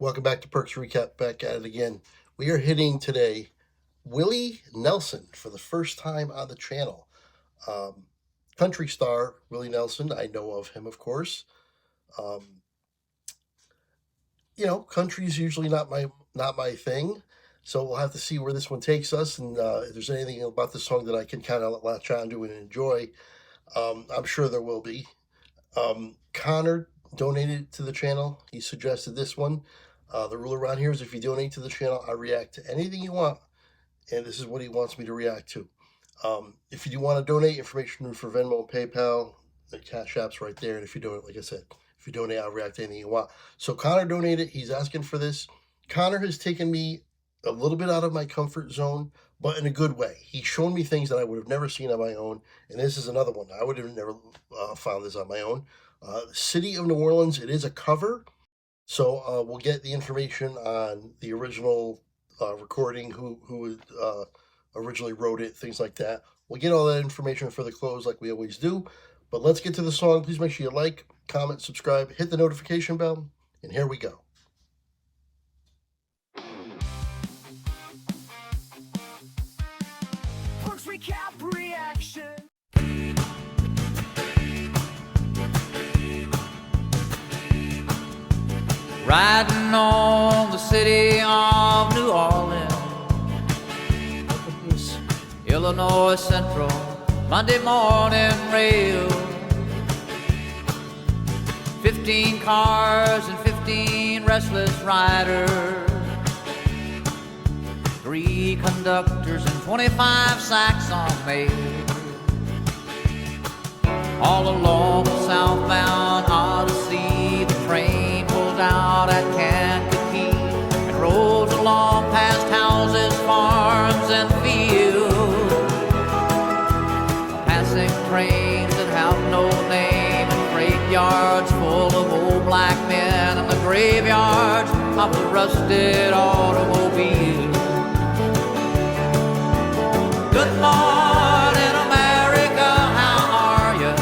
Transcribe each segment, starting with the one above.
Welcome back to Perks Recap. Back at it again. We are hitting today Willie Nelson for the first time on the channel. Country star Willie Nelson. I know of him, of course. Country is usually not my thing. So we'll have to see where this one takes us, and if there's anything about this song that I can kind of latch on to and enjoy. I'm sure there will be. Connor donated to the channel. He suggested this one. The rule around here is if you donate to the channel, I react to anything you want, and this is what he wants me to react to. If you do want to donate, information for Venmo and PayPal, the Cash App's right there, and if you donate, like I said, if you donate, I'll react to anything you want. So Connor donated. He's asking for this. Connor has taken me a little bit out of my comfort zone, but in a good way. He's shown me things that I would have never seen on my own, and this is another one. I would have never found this on my own. City of New Orleans, it is a cover, so we'll get the information on the original recording, who originally wrote it, things like that. We'll get all that information for the close like we always do, but let's get to the song. Please make sure you like, comment, subscribe, hit the notification bell, and here we go. Recap reaction. Riding on the city of New Orleans, Illinois Central, Monday morning rail. 15 cars and 15 restless riders, 3 conductors and 25 sacks on mail. All along the southbound Odyssey, the train pulls out at Kankakee and rolls along past houses, farms, and fields. Passing trains that have no name and freight yards full of old black men and the graveyards of the rusted automobiles. Good morning, America, how are you?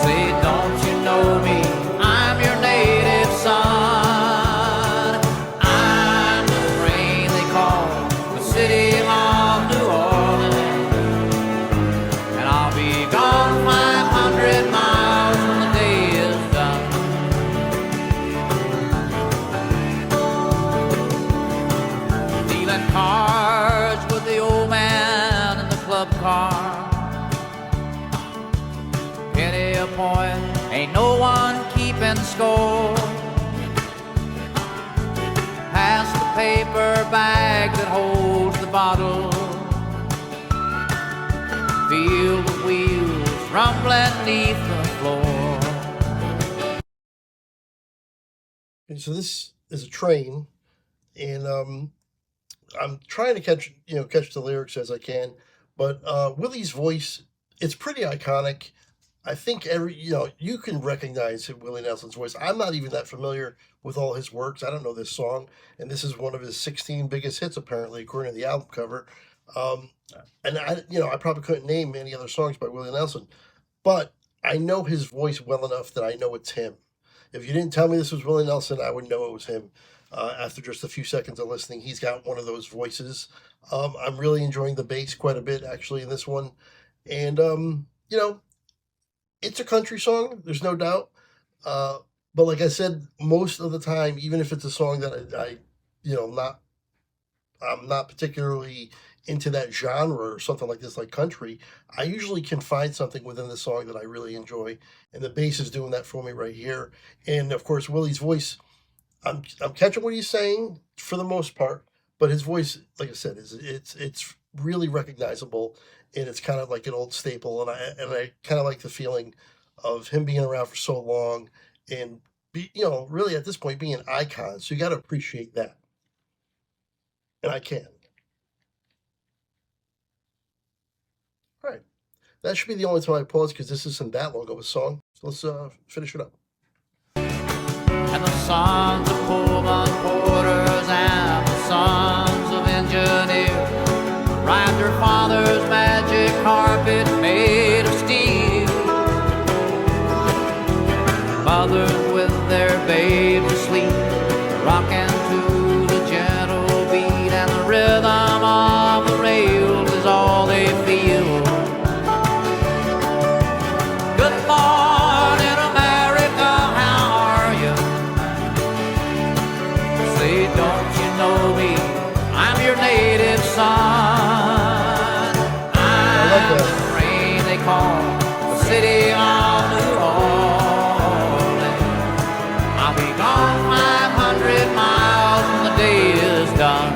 Say, don't you know me? I'm your native son. I'm the train they call the city of New Orleans, and I'll be gone 500 miles when the day is done. Stealing cars with the old man in the club car. Penny a point, ain't no one keeping score. Pass the paper bag that holds the bottle. Feel the wheels rumbling neath the floor. Okay, so this is a train, and I'm trying to catch the lyrics as I can, but Willie's voice, it's pretty iconic. I think you can recognize Willie Nelson's voice. I'm not even that familiar with all his works. I don't know this song, and this is one of his 16 biggest hits, apparently, according to the album cover. And I probably couldn't name any other songs by Willie Nelson, but I know his voice well enough that I know it's him. If you didn't tell me this was Willie Nelson, I would know it was him. After just a few seconds of listening, he's got one of those voices. I'm really enjoying the bass quite a bit, actually, in this one. And, it's a country song, there's no doubt. But like I said, most of the time, even if it's a song that I'm not particularly into that genre or something like this, like country, I usually can find something within the song that I really enjoy. And the bass is doing that for me right here. And, of course, Willie's voice, I'm catching what he's saying for the most part, but his voice, like I said, it's really recognizable, and it's kind of like an old staple, and I kind of like the feeling of him being around for so long and really at this point being an icon. So you got to appreciate that, and I can. All right, that should be the only time I pause because this isn't that long of a song. So let's finish it up. And the sons of Pullman porters and the sons of engineers ride their father's magic carpet made of steel. Mothers with their babies don't you know me? I'm your native son. I'm that. the rain they call the city of New Orleans. I'll be gone 500 miles when the day is done.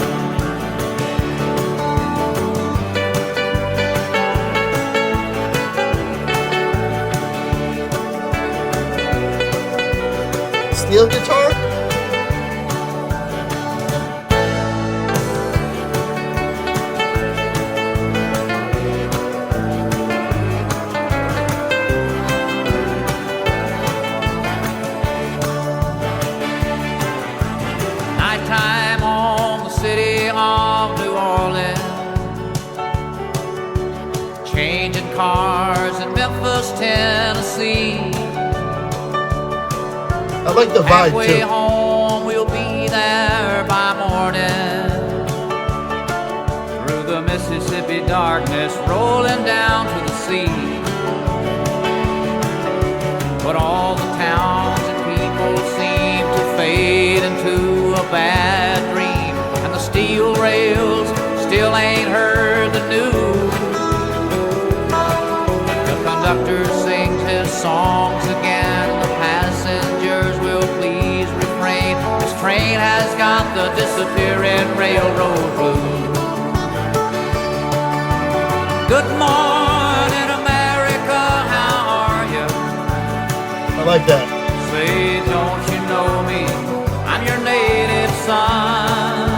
Steel guitar? Nighttime on the city of New Orleans, changing cars in Memphis, Tennessee. I like the vibe Halfway too. home, we'll be there by morning. Through the Mississippi darkness, rolling down to the sea. But all the towns and people seem to fade into a bad dream, and the steel rails still ain't heard the news. The conductor sings his songs again, and the passengers will please refrain. This train has got the disappearing railroad blues. Good morning, America, how are you? I like that. Say, don't you know me? I'm your native son.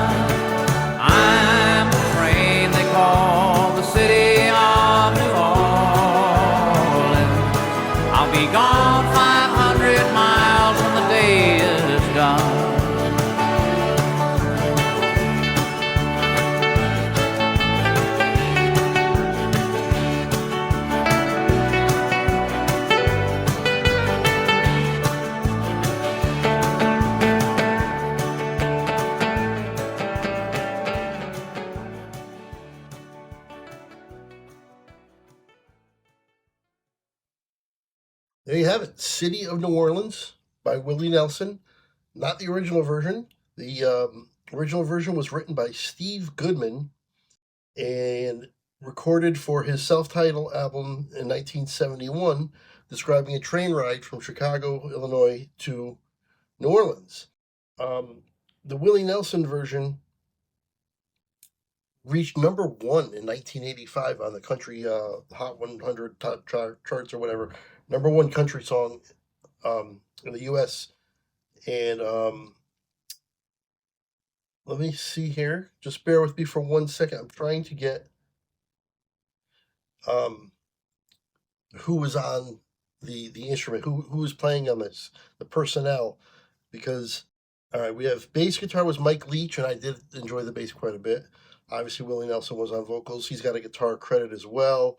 I'm the train they call the city of New Orleans. I'll be gone 500 miles when the day is done. There you have it. City of New Orleans by Willie Nelson. Not the original version. The original version was written by Steve Goodman and recorded for his self-titled album in 1971, describing a train ride from Chicago, Illinois to New Orleans. The Willie Nelson version reached number one in 1985 on the country Hot 100 charts or whatever. Number one country song in the U.S. And let me see here. Just bear with me for 1 second. I'm trying to get who was on the instrument, who was playing on this, the personnel, because all right, we have bass guitar was Mike Leach, and I did enjoy the bass quite a bit. Obviously, Willie Nelson was on vocals. He's got a guitar credit as well.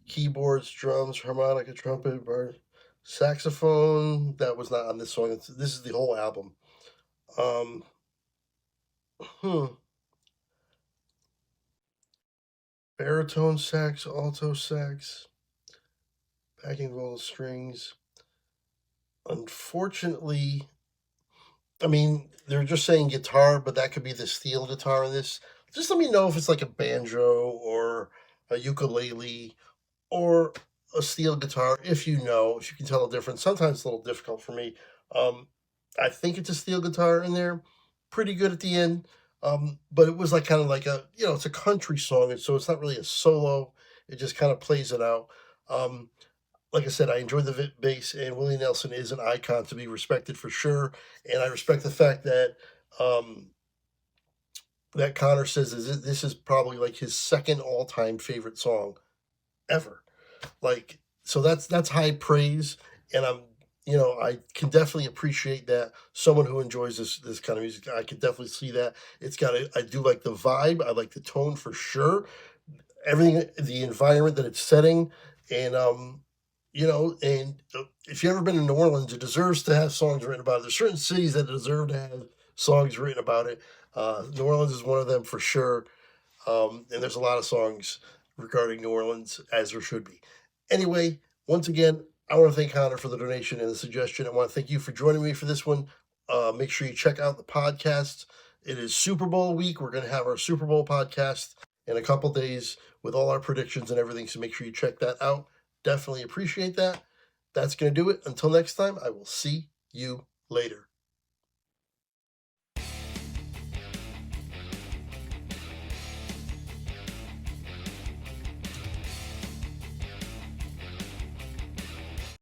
Keyboards, drums, harmonica, trumpet, bar, saxophone. That was not on this song. This is the whole album. Baritone sax, alto sax, backing vocal strings. Unfortunately, I mean, they're just saying guitar, but that could be the steel guitar in this. Just let me know if it's like a banjo or a ukulele or a steel guitar, if you know, if you can tell the difference. Sometimes it's a little difficult for me. I think it's a steel guitar in there. Pretty good at the end. But it was like kind of like a, it's a country song, and so it's not really a solo. It just kind of plays it out. Like I said, I enjoyed the bass, and Willie Nelson is an icon to be respected for sure. And I respect the fact that that Connor says this is probably like his second all-time favorite song ever. Like, so that's high praise, and I can definitely appreciate that. Someone who enjoys this kind of music, I can definitely see that. I do like the vibe, I like the tone for sure. Everything, the environment that it's setting, and if you've ever been in New Orleans, it deserves to have songs written about it. There's certain cities that deserve to have songs written about it. New Orleans is one of them for sure. And there's a lot of songs regarding New Orleans, as there should be. Anyway, once again, I want to thank Connor for the donation and the suggestion. I want to thank you for joining me for this one. Make sure you check out the podcast It is Super Bowl week. We're going to have our Super Bowl podcast in a couple days with all our predictions and everything. So make sure you check that out. Definitely appreciate that. That's going to do it. Until next time, I will see you later.